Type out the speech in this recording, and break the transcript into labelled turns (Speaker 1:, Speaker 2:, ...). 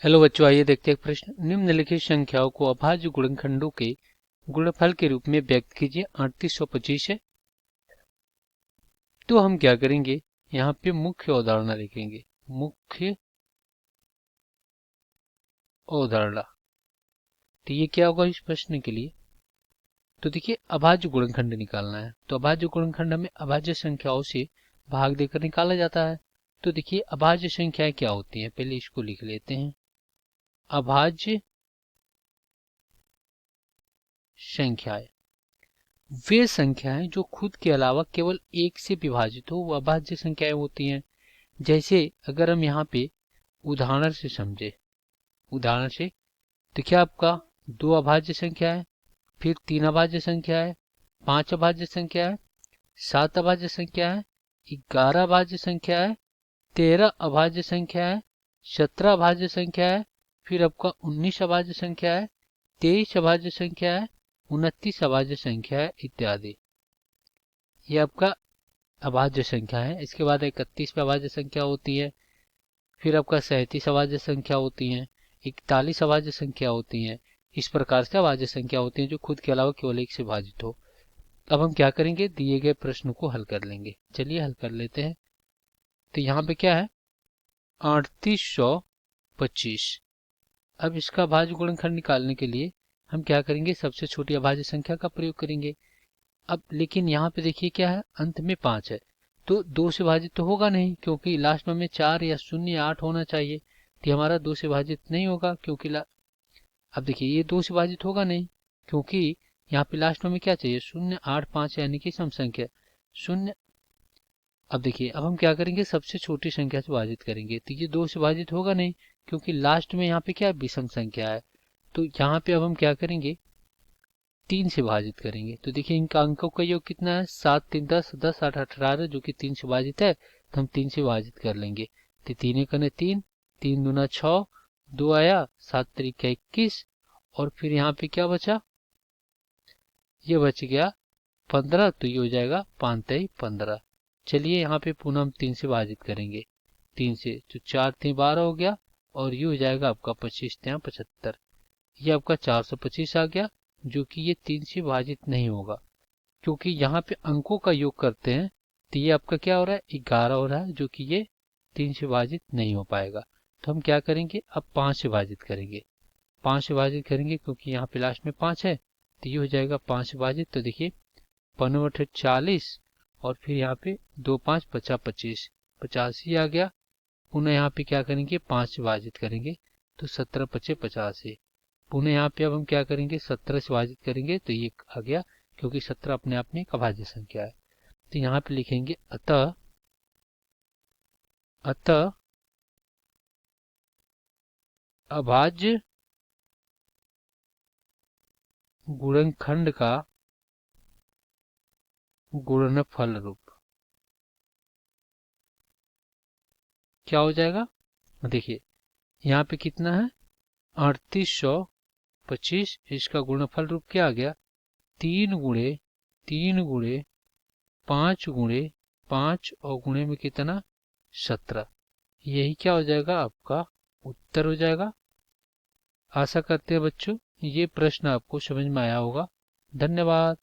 Speaker 1: Hello बच्चों, आइए देखते हैं एक प्रश्न। निम्नलिखित संख्याओं को अभाज्य गुणनखंडों के गुणनफल के रूप में व्यक्त कीजिए। 3825 है। तो हम क्या करेंगे, यहाँ पे मुख्य अवधारणा लिखेंगे। मुख्य अवधारणा। तो ये क्या होगा इस प्रश्न के लिए? तो देखिए, अभाज्य गुणनखंड निकालना है। तो अभाज्य गुणनखंड हमें अभाज्य संख्याओं से भाग देकर निकाला जाता है। तो देखिए, अभाज्य संख्याएं क्या होती हैं, पहले इसको लिख लेते हैं। अभाज्य संख्याएं वे संख्याएं जो खुद के अलावा केवल एक से विभाजित हो, वह अभाज्य संख्याएं होती हैं। जैसे अगर हम यहाँ पे उदाहरण से समझे, उदाहरण से तो क्या आपका दो अभाज्य संख्या है, फिर तीन अभाज्य संख्या है, पांच अभाज्य संख्या है, सात अभाज्य संख्या है, 11 अभाज्य संख्या है, 13 अभाज्य संख्या है, 17 अभाज्य संख्या है, फिर आपका 19 अभाज्य संख्या है, 23 अभाज्य संख्या है, 29 अभाज्य संख्या है इत्यादि। ये आपका अभाज्य संख्या है। इसके बाद 31 पे अभाज्य संख्या होती है, फिर आपका 37 अभाज्य संख्या होती है, 41 अभाज्य संख्या होती है। इस प्रकार से अभाज्य संख्या होती है जो खुद के अलावा केवल एक से भाजित हो। अब हम क्या करेंगे, दिए गए प्रश्न को हल कर लेंगे। चलिए हल कर लेते हैं। तो यहाँ पे क्या है, 3825। अब इसका अभाज्य गुणनखंड निकालने के लिए हम क्या करेंगे, सबसे छोटी अभाज्य संख्या का प्रयोग करेंगे। अब लेकिन यहाँ पे देखिए क्या है, अंत में 5 है, तो 2 से भाजित तो होगा नहीं, क्योंकि लास्ट में हमें 4 या 0 या 8 होना चाहिए। तो हमारा 2 से भाजित नहीं होगा, क्योंकि अब देखिए ये 2 से भाजित होगा नहीं, क्योंकि यहाँ पे लास्ट में हमें क्या चाहिए, 0, 8, 5 यानी कि सम संख्या 0। अब देखिए, अब हम क्या करेंगे, सबसे छोटी संख्या से भाजित करेंगे। तो ये 2 से भाजित होगा नहीं, क्योंकि लास्ट में यहाँ पे क्या है, विषम संख्या है। तो यहाँ पे अब हम क्या करेंगे, 3 से भाजित करेंगे। तो देखिए इनका अंकों का योग कितना है, 7 3 10, 10 8 18, जो कि 3 से भाजित है। तो हम 3 से भाजित कर लेंगे। तो 3 एक 3, 3 दूना 6, 2 आया, 7 तरीका 21, और फिर यहाँ पे क्या बचा, ये बच गया 15। तो ये हो जाएगा 5 3 15। चलिए यहाँ पे पुनः हम 3 से भाजित करेंगे। 3 से तो 4 3 12 हो गया, और ये हो जाएगा आपका 25 3 75। ये आपका 425 आ गया, जो कि ये 3 से भाजित नहीं होगा, क्योंकि यहाँ पे अंकों का योग करते हैं। तो ये आपका क्या हो रहा है, 11 हो रहा है, जो कि ये 3 से भाजित नहीं हो पाएगा। तो हम क्या करेंगे, अब 5 से भाजित करेंगे। 5 से भाजित करेंगे क्योंकि यहाँ पे लास्ट में 5 है। तो ये हो जाएगा 5 से भाजित। तो देखिए 15 40, और फिर यहाँ पे 2 5 50 25, 85 आ गया। पुनः यहाँ पे क्या करेंगे, 5 से भाजित करेंगे। तो 17 25 85। पुनः यहाँ पे अब हम क्या करेंगे, 17 से भाजित करेंगे। तो ये आ गया, क्योंकि 17 अपने आप में एक अभाज्य संख्या है। तो यहाँ पे लिखेंगे अतः अतः अभाज्य गुणनखंड का गुणनफल रूप क्या हो जाएगा। देखिए यहाँ पे कितना है, 3825। इसका गुणनफल रूप क्या आ गया, 3 गुणे 5 और गुणे में कितना, 17। यही क्या हो जाएगा, आपका उत्तर हो जाएगा। आशा करते हैं बच्चों ये प्रश्न आपको समझ में आया होगा। धन्यवाद।